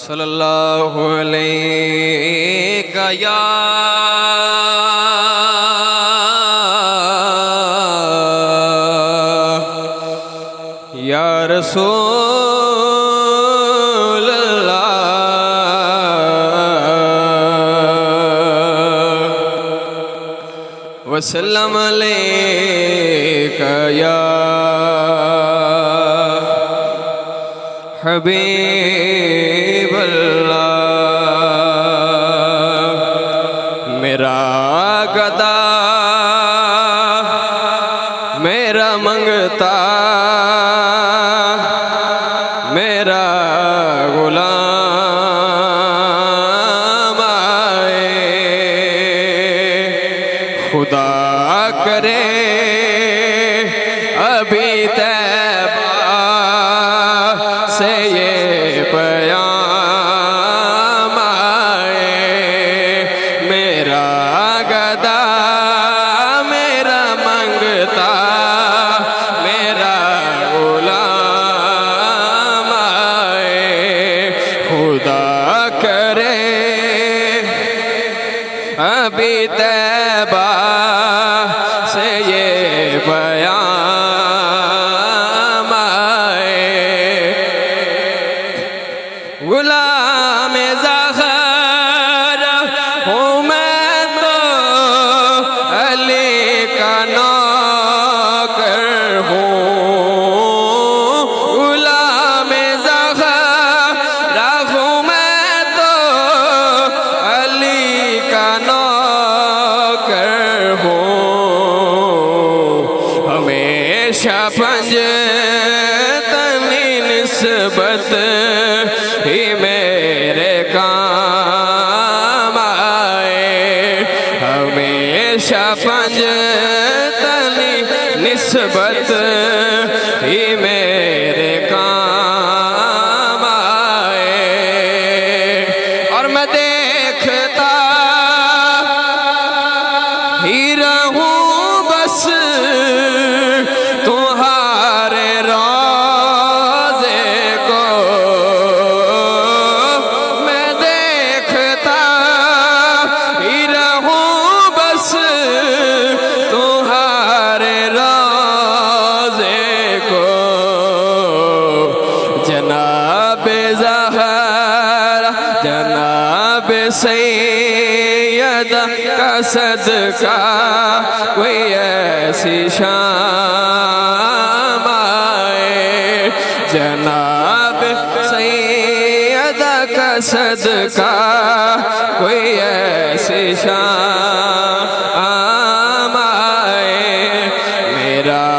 صلی اللہ علیہ یا رسول اللہ وسلم علیک یا حبیب اللہ میرا گدا میرا منگتا میرا غلام آئے خدا کرے ابھی طیبہ سے یہ پیام آئے میرا گدا میرا منگتا میرا غلام آئے خدا کرے ابھی طیبہ سے یہ پیام غلام زہر ہوں میں تو علی کا نوکر ہوں غلام زہر ہوں میں تو علی کا نوکر ہوں ہمیشہ پنجتنی نسبت ہی میرے کام آئے ہمیشہ پنجتنی نسبت ہی میرے کام آئے اور میں دیکھتا ہی رہوں بس تمہارے جناب سیدہ کا صدقہ کوئی ایسی شام آئے جناب سیدہ کا صدقہ کوئی ایسی شام آئے میرا